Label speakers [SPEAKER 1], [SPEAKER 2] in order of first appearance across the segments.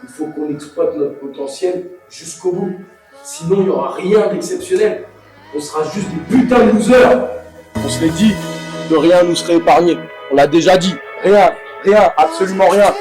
[SPEAKER 1] Il faut qu'on exploite notre potentiel jusqu'au bout. Sinon, il n'y aura rien d'exceptionnel. On sera juste des putains de losers. On se l'est dit, que rien nous serait épargné. On l'a déjà dit. Rien, rien, absolument rien.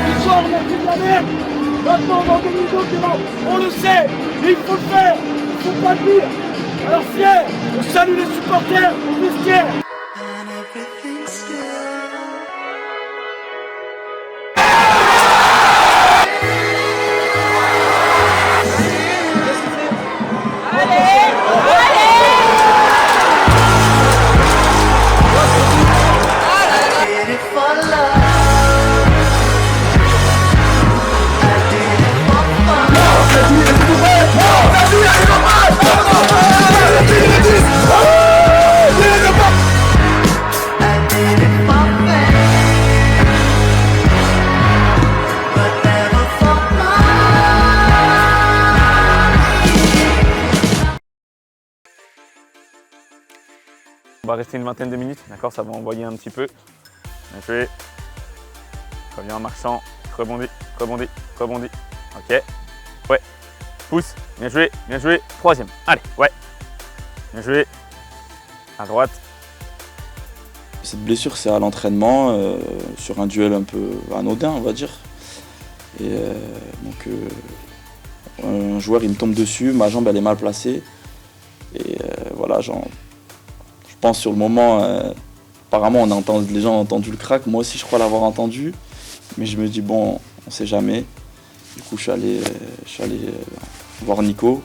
[SPEAKER 1] L'histoire, on a fait de la merde. Maintenant, on va organiser autrement. On le sait, mais il faut le faire. Il ne faut pas le dire. Alors fier, on salue les supporters, les vestiaires.
[SPEAKER 2] On va rester une vingtaine de minutes, d'accord, ça va envoyer un petit peu. Bien joué. Reviens en marchant, rebondis, rebondis, rebondis. Ok. Ouais. Pousse. Bien joué. Troisième. Allez, ouais. Bien joué. À droite.
[SPEAKER 3] Cette blessure, c'est à l'entraînement, sur un duel un peu anodin, on va dire. Et donc, un joueur, il me tombe dessus, ma jambe, elle est mal placée. Et voilà, je pense sur le moment, apparemment, les gens ont entendu le crack. Moi aussi, je crois l'avoir entendu. Mais je me dis, bon, on sait jamais. Du coup, je suis allé voir Nico.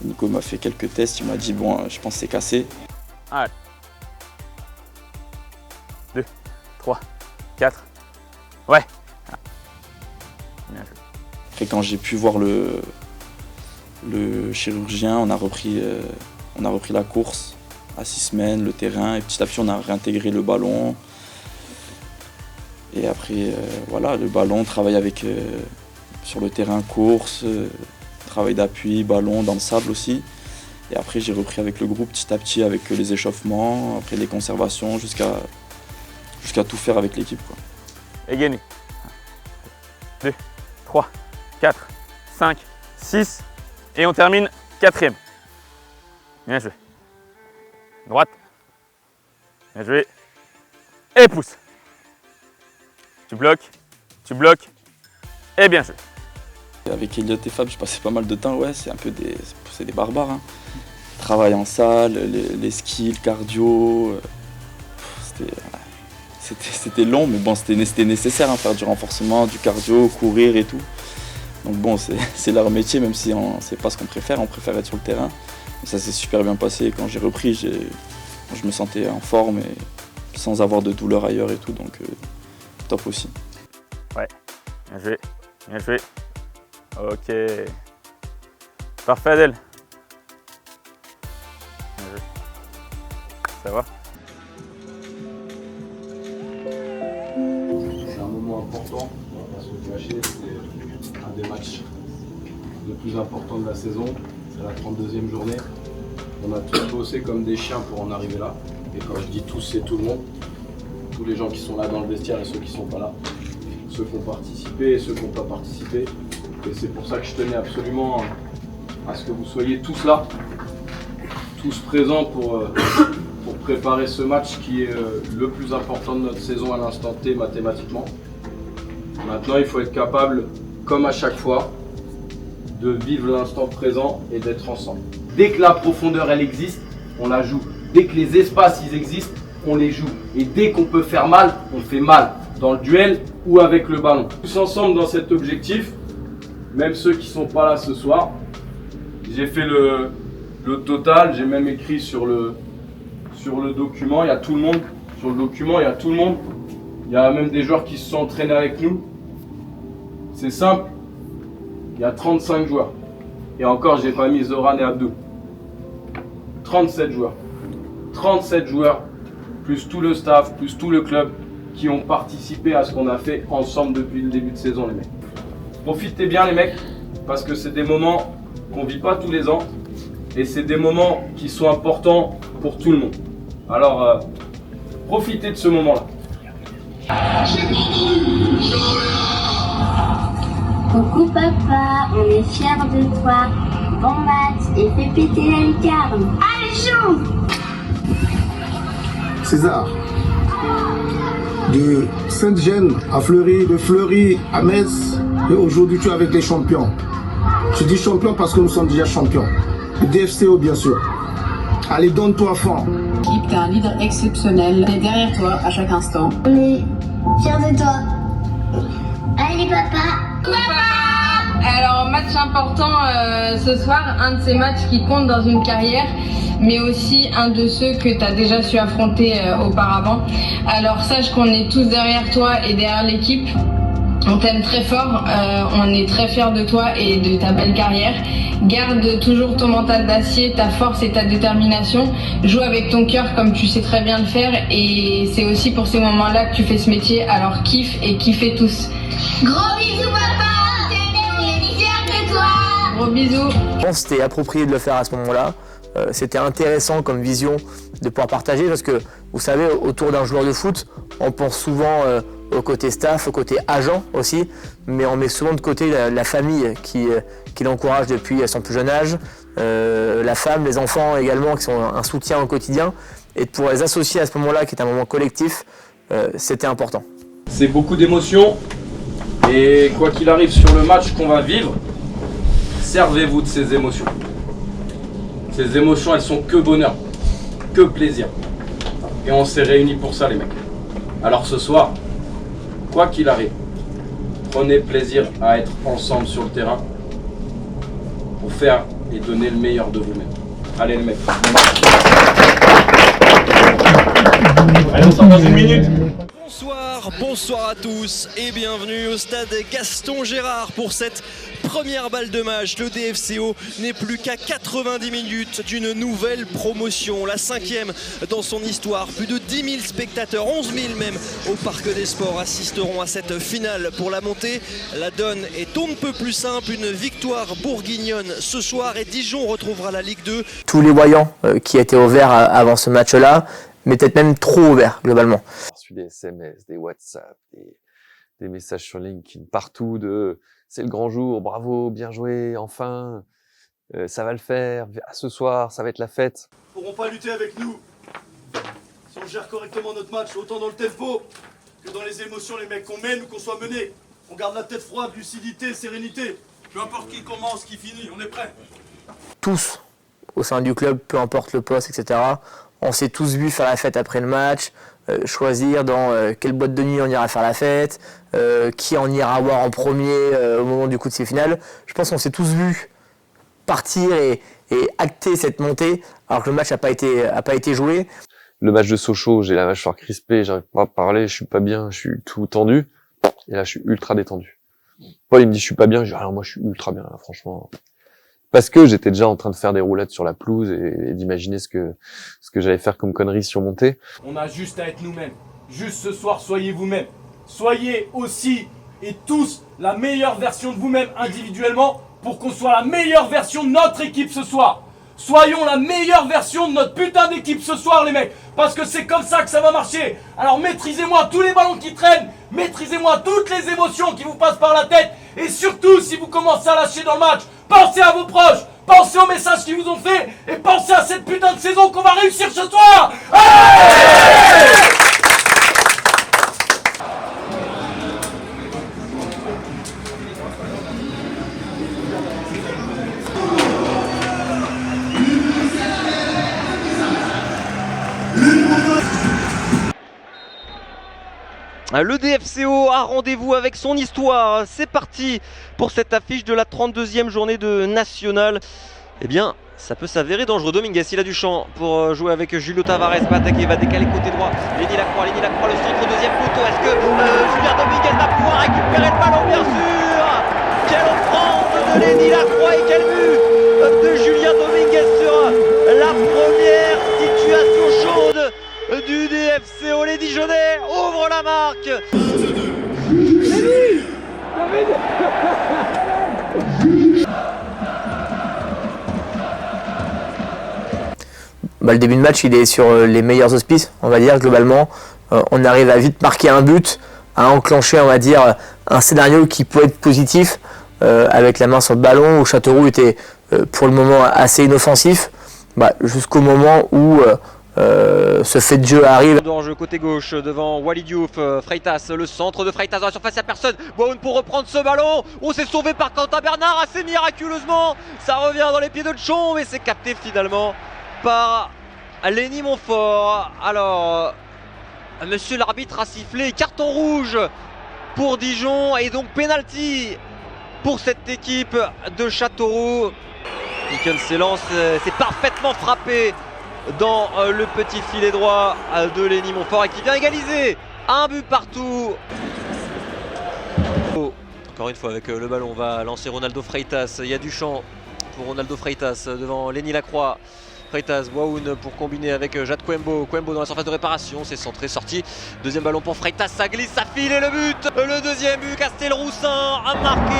[SPEAKER 3] Nico m'a fait quelques tests. Il m'a dit, bon, je pense que c'est cassé.
[SPEAKER 2] Allez. 2, 3, 4. Ouais. Bien joué.
[SPEAKER 3] Après, quand j'ai pu voir le chirurgien, on a repris la course à 6 semaines, le terrain, et petit à petit, on a réintégré le ballon. Et après, voilà, le ballon, travail sur le terrain, course, travail d'appui, ballon, dans le sable aussi. Et après, j'ai repris avec le groupe petit à petit, avec les échauffements, après les conservations, jusqu'à tout faire avec l'équipe, quoi.
[SPEAKER 2] Et gagné. 2, 3, 4, 5, 6. Et on termine quatrième. Bien joué. Droite. Bien joué. Et pousse. Tu bloques. Et bien joué.
[SPEAKER 3] Avec Elliot et Fab, je passais pas mal de temps, ouais, c'est des barbares, hein. Travail en salle, les skills, cardio, c'était long, mais bon, c'était nécessaire, hein, faire du renforcement, du cardio, courir et tout. Donc bon, c'est leur métier, même si on sait pas ce qu'on préfère, on préfère être sur le terrain. Et ça s'est super bien passé. Quand j'ai repris, je me sentais en forme et sans avoir de douleur ailleurs et tout, donc top aussi.
[SPEAKER 2] Ouais, bien joué. Ok. Parfait, Adèle. Bien joué. Ça va?
[SPEAKER 4] C'est un moment important, on va pas se le cacher, c'est un des matchs les plus importants de la saison, c'est la 32e journée. On a tous bossé comme des chiens pour en arriver là, et quand je dis tous, c'est tout le monde, tous les gens qui sont là dans le vestiaire et ceux qui ne sont pas là, ceux qui ont participé et ceux qui n'ont pas participé. Et c'est pour ça que je tenais absolument à ce que vous soyez tous là, tous présents pour préparer ce match qui est le plus important de notre saison à l'instant T mathématiquement. Maintenant, il faut être capable, comme à chaque fois, de vivre l'instant présent et d'être ensemble. Dès que la profondeur elle existe, on la joue. Dès que les espaces ils existent, on les joue. Et dès qu'on peut faire mal, on fait mal, dans le duel ou avec le ballon. Tous ensemble dans cet objectif, même ceux qui ne sont pas là ce soir, j'ai fait le total, j'ai même écrit sur le document, il y a tout le monde. Sur le document, il y a tout le monde. Il y a même des joueurs qui se sont entraînés avec nous. C'est simple, il y a 35 joueurs. Et encore, j'ai pas mis Zoran et Abdou. 37 joueurs. 37 joueurs, plus tout le staff, plus tout le club, qui ont participé à ce qu'on a fait ensemble depuis le début de saison, les mecs. Profitez bien, les mecs, parce que c'est des moments qu'on vit pas tous les ans. et c'est des moments qui sont importants pour tout le monde. Alors, profitez de ce moment-là.
[SPEAKER 5] Coucou papa, on est fiers de toi. Bon match et fais péter la lucarne. Allez chaud!
[SPEAKER 6] César, de Sainte-Genne à Fleury, de Fleury à Metz, et aujourd'hui tu es avec les champions. Je dis champion parce que nous sommes déjà champions. Le DFCO bien sûr. Allez, donne-toi fort.
[SPEAKER 7] Tu es un leader exceptionnel, on est derrière toi à chaque instant.
[SPEAKER 5] On est fiers de toi. Allez papa!
[SPEAKER 8] Alors match important ce soir, un de ces matchs qui comptent dans une carrière, mais aussi un de ceux que tu as déjà su affronter auparavant. Alors sache qu'on est tous derrière toi et derrière l'équipe. On t'aime très fort, on est très fiers de toi et de ta belle carrière. Garde toujours ton mental d'acier, ta force et ta détermination. Joue avec ton cœur comme tu sais très bien le faire, et c'est aussi pour ces moments-là que tu fais ce métier. Alors kiffe et kiffez tous.
[SPEAKER 5] Gros bisous papa! On est fiers de toi!
[SPEAKER 8] Gros bisous!
[SPEAKER 9] Je pense que c'était approprié de le faire à ce moment-là. C'était intéressant comme vision de pouvoir partager parce que, vous savez, autour d'un joueur de foot, on pense souvent au côté staff, au côté agent aussi, mais on met souvent de côté la famille qui l'encourage depuis son plus jeune âge, la femme, les enfants également qui sont un soutien au quotidien, et de pouvoir les associer à ce moment-là qui est un moment collectif, c'était important.
[SPEAKER 4] C'est beaucoup d'émotions et quoi qu'il arrive sur le match qu'on va vivre, servez-vous de ces émotions. Ces émotions, elles sont que bonheur, que plaisir. Et on s'est réunis pour ça, les mecs. Alors ce soir, quoi qu'il arrive, prenez plaisir à être ensemble sur le terrain pour faire et donner le meilleur de vous-même. Allez, les mecs.
[SPEAKER 2] Allez, on sort dans une minute.
[SPEAKER 10] Bonsoir à tous et bienvenue au stade Gaston Gérard pour cette première balle de match. Le DFCO n'est plus qu'à 90 minutes d'une nouvelle promotion, la 5e dans son histoire. Plus de 10 000 spectateurs, 11 000 même, au Parc des Sports assisteront à cette finale pour la montée. La donne est on ne peut plus simple, une victoire bourguignonne ce soir et Dijon retrouvera la Ligue 2.
[SPEAKER 9] Tous les voyants qui étaient ouverts avant ce match-là, mais peut-être même trop ouverts globalement.
[SPEAKER 11] J'ai reçu des SMS, des WhatsApp, des messages sur LinkedIn, partout de « c'est le grand jour, bravo, bien joué, enfin, ça va le faire, ce soir, ça va être la fête ».
[SPEAKER 12] Ils ne pourront pas lutter avec nous. Si on gère correctement notre match, autant dans le tempo que dans les émotions, les mecs, qu'on mène ou qu'on soit mené. On garde la tête froide, lucidité, sérénité. Peu importe qui commence, qui finit, on est prêt.
[SPEAKER 9] Tous, au sein du club, peu importe le poste, etc., on s'est tous vus faire la fête après le match, choisir dans quelle boîte de nuit on ira faire la fête, qui on ira voir en premier au moment du coup de ces finales. Je pense qu'on s'est tous vus partir et acter cette montée alors que le match n'a pas été joué.
[SPEAKER 11] Le match de Sochaux, j'ai la mâchoire crispée, j'arrive pas à parler, je suis pas bien, je suis tout tendu. Et là, je suis ultra détendu. Paul, il me dit je suis pas bien, je dis alors moi je suis ultra bien là, franchement. Parce que j'étais déjà en train de faire des roulades sur la pelouse et d'imaginer ce que j'allais faire comme conneries sur montée.
[SPEAKER 1] On a juste à être nous-mêmes. Juste ce soir, soyez vous-même. Soyez aussi et tous la meilleure version de vous-même individuellement pour qu'on soit la meilleure version de notre équipe ce soir. Soyons la meilleure version de notre putain d'équipe ce soir, les mecs. Parce que c'est comme ça que ça va marcher. Alors maîtrisez-moi tous les ballons qui traînent. Maîtrisez-moi toutes les émotions qui vous passent par la tête. Et surtout, si vous commencez à lâcher dans le match, pensez à vos proches. Pensez aux messages qu'ils vous ont fait. Et pensez à cette putain de saison qu'on va réussir ce soir. Allez!
[SPEAKER 10] Le DFCO a rendez-vous avec son histoire. C'est parti pour cette affiche de la 32e journée de National. Eh bien, ça peut s'avérer dangereux. Dominguez, il a du champ pour jouer avec Julio Tavares. Va attaquer, va décaler côté droit. Lenny Lacroix, le centre, deuxième poteau. Est-ce que Julien Dominguez va pouvoir récupérer le ballon? Bien sûr. Quelle offrande de Lenny Lacroix et quel but de Julien Dominguez sur la première situation chaude du DFCO. Les Dijonais ouvrent la marque.
[SPEAKER 9] le début de match il est sur les meilleurs auspices, on va dire globalement. On arrive à vite marquer un but, à enclencher on va dire un scénario qui peut être positif avec la main sur le ballon où Châteauroux était pour le moment assez inoffensif jusqu'au moment où ce fait de jeu arrive.
[SPEAKER 10] Danger côté gauche devant Walid Diouf, Freitas, le centre de Freitas dans la surface, il n'y a personne. Waoun pour reprendre ce ballon. On s'est sauvé par Quentin Bernard assez miraculeusement. Ça revient dans les pieds de Tchon, mais c'est capté finalement par Lenny Montfort. Alors, monsieur l'arbitre a sifflé carton rouge pour Dijon et donc penalty pour cette équipe de Châteauroux. Piquen s'élance, c'est parfaitement frappé dans le petit filet droit de Lenny Montfort et qui vient égaliser. Un but partout. Encore une fois avec le ballon, on va lancer Ronaldo Freitas. Il y a du champ pour Ronaldo Freitas devant Lenny Lacroix. Freitas, Waoun pour combiner avec Jade Quembo. Quembo dans la surface de réparation, c'est centré, sorti. Deuxième ballon pour Freitas, ça glisse, ça file et le but. Le deuxième but, Castelroussin a marqué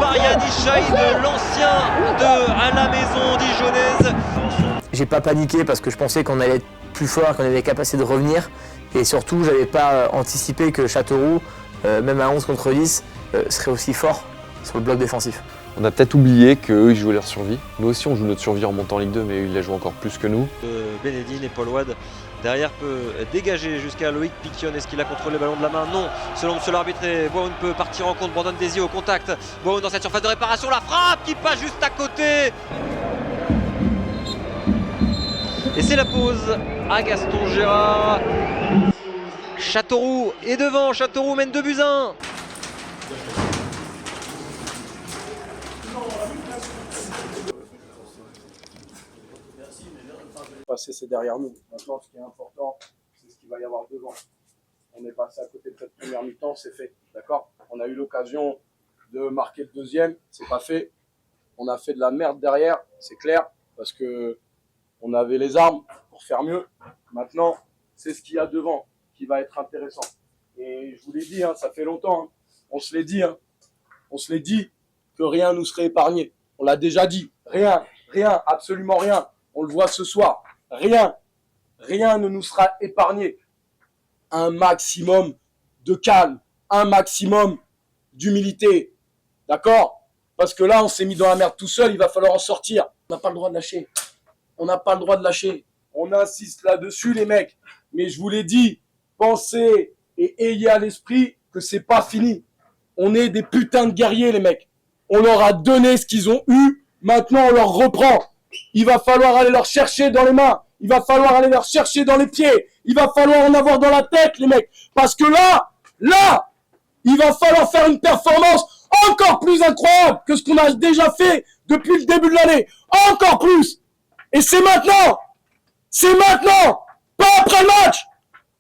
[SPEAKER 10] par Yannick Chaïd, l'ancien de la maison dijonnaise.
[SPEAKER 9] J'ai pas paniqué parce que je pensais qu'on allait être plus fort, qu'on avait la capacité de revenir. Et surtout, j'avais pas anticipé que Châteauroux, même à 11 contre 10, serait aussi fort sur le bloc défensif.
[SPEAKER 11] On a peut-être oublié qu'eux ils jouaient leur survie. Nous aussi on joue notre survie en montant en Ligue 2, mais eux ils la jouent encore plus que nous.
[SPEAKER 10] Bénédine et Paul Wade derrière peut dégager jusqu'à Loïc Piquion. Est-ce qu'il a contrôlé le ballon de la main? Non. Selon monsieur l'arbitre, Waoun peut partir en compte. Brandon Désir au contact. Waoun dans cette surface de réparation. La frappe qui passe juste à côté. Et c'est la pause à Gaston Gérard. Châteauroux est devant. Châteauroux mène 2-1.
[SPEAKER 1] Passé, c'est derrière nous. Maintenant, ce qui est important, c'est ce qu'il va y avoir devant. On est passé à côté de cette première mi-temps, c'est fait. D'accord? On a eu l'occasion de marquer le deuxième, c'est pas fait. On a fait de la merde derrière, c'est clair, parce que on avait les armes pour faire mieux. Maintenant, c'est ce qu'il y a devant qui va être intéressant. Et je vous l'ai dit, hein, ça fait longtemps, hein. On se l'est dit, hein. On se l'est dit que rien nous serait épargné. On l'a déjà dit. Rien, absolument rien. On le voit ce soir. Rien ne nous sera épargné. Un maximum de calme, un maximum d'humilité. D'accord? Parce que là, on s'est mis dans la merde tout seul, il va falloir en sortir. On n'a pas le droit de lâcher. On n'a pas le droit de lâcher. On insiste là-dessus, les mecs. Mais je vous l'ai dit, pensez et ayez à l'esprit que c'est pas fini. On est des putains de guerriers, les mecs. On leur a donné ce qu'ils ont eu. Maintenant, on leur reprend. Il va falloir aller leur chercher dans les mains. Il va falloir aller leur chercher dans les pieds. Il va falloir en avoir dans la tête, les mecs. Parce que là, il va falloir faire une performance encore plus incroyable que ce qu'on a déjà fait depuis le début de l'année. Encore plus. Et c'est maintenant. C'est maintenant. Pas après le match.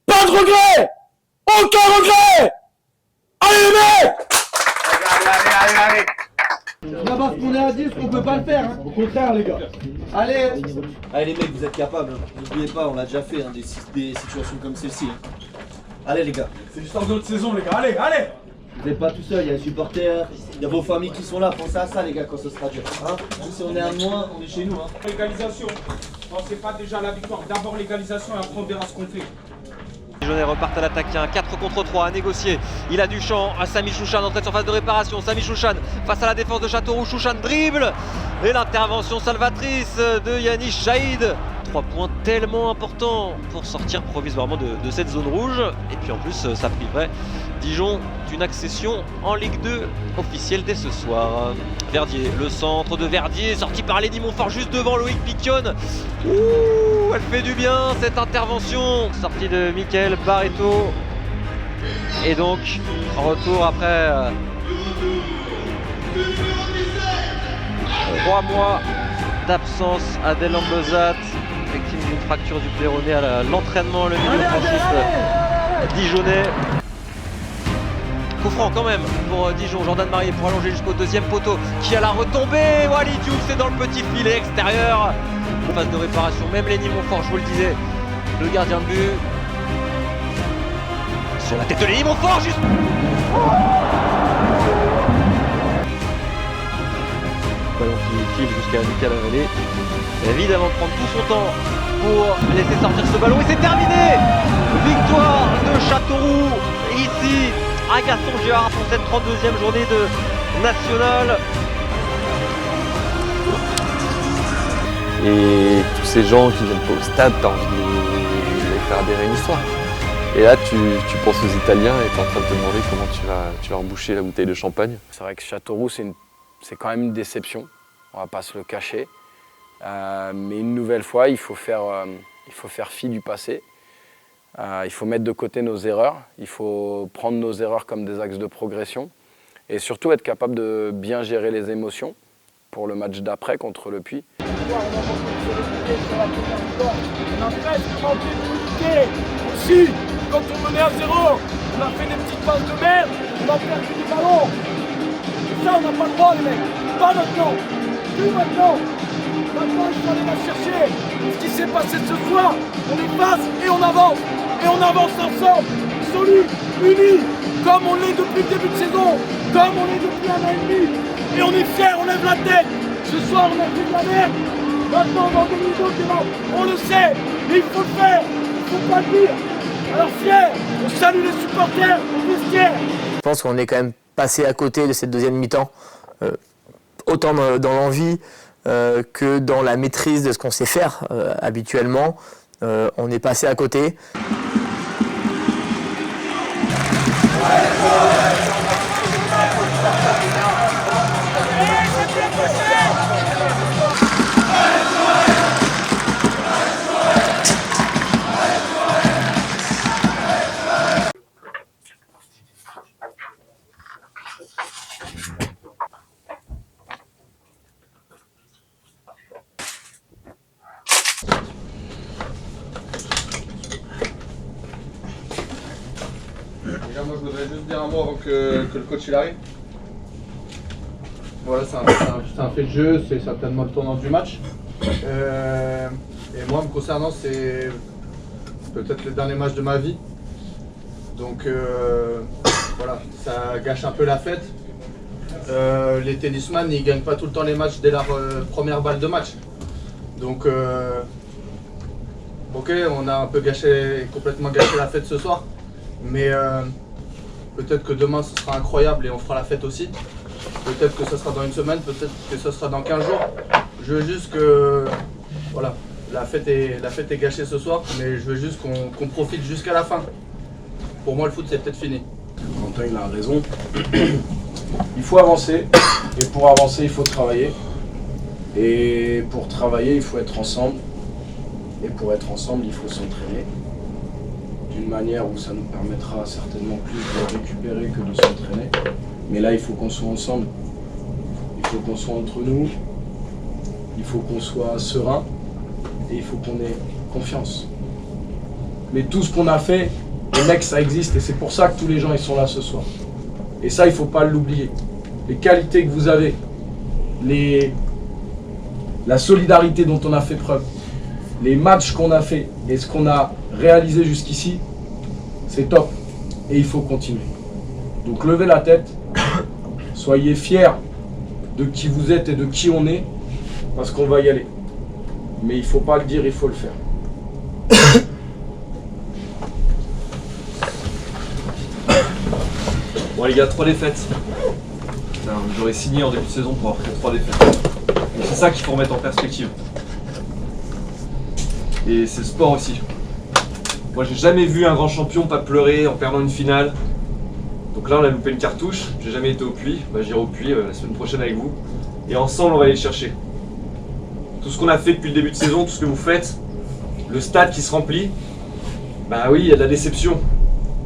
[SPEAKER 1] Pas de regret. Aucun regret. Allez, les mecs. Allez.
[SPEAKER 13] C'est pas parce qu'on est à 10 qu'on peut pas le faire, hein. Au contraire, les gars. Allez les mecs, vous êtes capables, hein. N'oubliez pas, on l'a déjà fait, hein, des situations comme celle-ci, hein. Allez les gars.
[SPEAKER 12] C'est l'histoire de notre saison, les gars. Allez.
[SPEAKER 13] Vous n'êtes pas tout seul, il y a les supporters, il y a vos familles qui sont là. Pensez à ça, les gars, quand ce sera dur, hein. Même si on est un de moins, on est chez nous, hein.
[SPEAKER 12] L'égalisation. Pensez pas déjà à la victoire. D'abord l'égalisation et après on verra ce qu'on fait.
[SPEAKER 10] Les Dijonais repartent à l'attaque, un 4 contre 3 à négocier. Il a du champ à Samy Chouchan, entrée de surface de réparation. Samy Chouchan face à la défense de Châteauroux. Chouchan dribble et l'intervention salvatrice de Yannick Chaïd. 3 points tellement importants pour sortir provisoirement de cette zone rouge. Et puis en plus, ça priverait Dijon d'une accession en Ligue 2 officielle dès ce soir. Verdier, le centre de Verdier, sorti par Lenny Montfort juste devant Loïc Piquion. Ouh, elle fait du bien cette intervention. Sortie de Michael Barreto. Et donc, retour après 3 mois d'absence à Del Ambezat, victime d'une fracture du péroné à l'entraînement, le milieu offensif dijonnais. Coup franc quand même pour Dijon, Jordan Marié pour allonger jusqu'au deuxième poteau qui a la retombée. Walid Diouf, c'est dans le petit filet extérieur. Phase de réparation, même Lenny Montfort, je vous le disais, le gardien de but. Sur la tête de Lenny Montfort, juste. Ballon qui file jusqu'à Lucas Lavallée. Évidemment prendre tout son temps pour laisser sortir ce ballon et c'est terminé. Victoire de Châteauroux ici à Gaston-Gérard pour cette 32e journée de nationale.
[SPEAKER 11] Et tous ces gens qui viennent pas au stade, t'as envie de les faire adhérer à une histoire. Et là, tu penses aux Italiens et t'es en train de te demander comment tu vas leur boucher la bouteille de champagne.
[SPEAKER 14] C'est vrai que Châteauroux, c'est quand même une déception, on va pas se le cacher. Mais une nouvelle fois, il faut faire fi du passé. Il faut mettre de côté nos erreurs, il faut prendre nos erreurs comme des axes de progression et surtout être capable de bien gérer les émotions pour le match d'après contre le Puy.
[SPEAKER 1] On a presque manqué d'unité aussi. Quand on menait à 0, on a fait des petites passes de merde, on a perdu du ballon. Et ça, on n'a pas le droit, les mecs. Pas maintenant. Plus maintenant. Maintenant, il faut aller la chercher. Ce qui s'est passé ce soir, on y passe et on avance. Et on avance ensemble, solis, unis, comme on l'est depuis le début de saison, comme on l'est depuis 1 an et demi. Et on est fiers, on lève la tête. Ce soir, on a fait de la merde. Maintenant, on va dominer d'autres. On le sait, mais il faut le faire. Il ne faut pas le dire. Alors fiers, on salue les supporters, on est fiers.
[SPEAKER 9] Je pense qu'on est quand même passé à côté de cette deuxième mi-temps, autant dans l'envie que dans la maîtrise de ce qu'on sait faire habituellement. On est passé à côté.
[SPEAKER 4] Moi je voudrais juste dire un mot avant que le coach il arrive. Voilà, c'est un fait de jeu, c'est certainement le tournant du match. Et moi me concernant, c'est peut-être le dernier match de ma vie. Donc voilà, ça gâche un peu la fête. Les tennisman ils gagnent pas tout le temps les matchs dès leur première balle de match. Donc ok, on a un peu complètement gâché la fête ce soir. Mais peut-être que demain ce sera incroyable et on fera la fête aussi. Peut-être que ça sera dans une semaine, peut-être que ça sera dans 15 jours. Je veux juste que voilà, la fête est gâchée ce soir, mais je veux juste qu'on profite jusqu'à la fin. Pour moi le foot c'est peut-être fini.
[SPEAKER 1] Quentin il a raison. Il faut avancer et pour avancer il faut travailler. Et pour travailler il faut être ensemble. Et pour être ensemble il faut s'entraîner. D'une manière où ça nous permettra certainement plus de récupérer que de s'entraîner. Mais là, il faut qu'on soit ensemble. Il faut qu'on soit entre nous. Il faut qu'on soit serein. Et il faut qu'on ait confiance. Mais tout ce qu'on a fait, les mecs, ça existe. Et c'est pour ça que tous les gens, ils sont là ce soir. Et ça, il ne faut pas l'oublier. Les qualités que vous avez, la solidarité dont on a fait preuve, les matchs qu'on a fait et ce qu'on a réalisé jusqu'ici, c'est top. Et il faut continuer. Donc levez la tête, soyez fiers de qui vous êtes et de qui on est, parce qu'on va y aller. Mais il ne faut pas le dire, il faut le faire.
[SPEAKER 15] Bon les gars, 3 défaites. J'aurais signé en début de saison pour après 3 défaites. Et c'est ça qu'il faut remettre en perspective. Et c'est le sport aussi. Moi j'ai jamais vu un grand champion pas pleurer en perdant une finale. Donc là on a loupé une cartouche, j'ai jamais été au Puy, j'irai au Puy la semaine prochaine avec vous. Et ensemble on va aller le chercher. Tout ce qu'on a fait depuis le début de saison, tout ce que vous faites, le stade qui se remplit, bah oui il y a de la déception.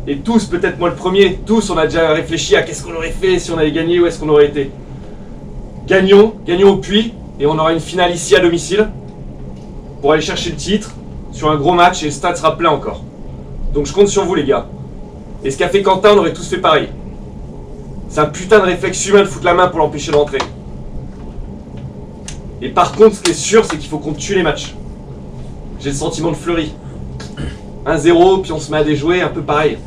[SPEAKER 15] Et tous, peut-être moi le premier, tous on a déjà réfléchi à qu'est-ce qu'on aurait fait si on avait gagné, où est-ce qu'on aurait été. Gagnons au Puy et on aura une finale ici à domicile pour aller chercher le titre sur un gros match et le stade sera plein encore. Donc je compte sur vous les gars. Et ce qu'a fait Quentin, on aurait tous fait pareil. C'est un putain de réflexe humain de foutre la main pour l'empêcher de rentrer. Et par contre, ce qui est sûr, c'est qu'il faut qu'on tue les matchs. J'ai le sentiment de Fleury. 1-0, puis on se met à déjouer, un peu pareil.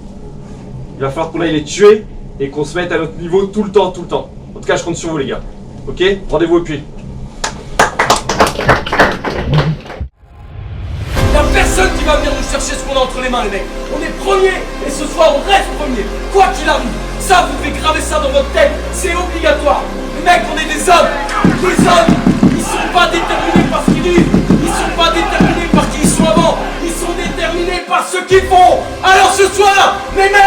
[SPEAKER 15] Il va falloir qu'on aille les tuer et qu'on se mette à notre niveau tout le temps. En tout cas, je compte sur vous les gars. Ok ? Rendez-vous au Puy.
[SPEAKER 1] qui va venir nous chercher ce qu'on a entre les mains, les mecs. On est premiers et ce soir on reste premiers. Quoi qu'il arrive, ça vous devez graver ça dans votre tête. C'est obligatoire. Les mecs, on est des hommes. Des hommes, ils sont pas déterminés par ce qu'ils disent. Ils sont pas déterminés par qui ils sont avant. Ils sont déterminés par ce qu'ils font. Alors ce soir, les mecs,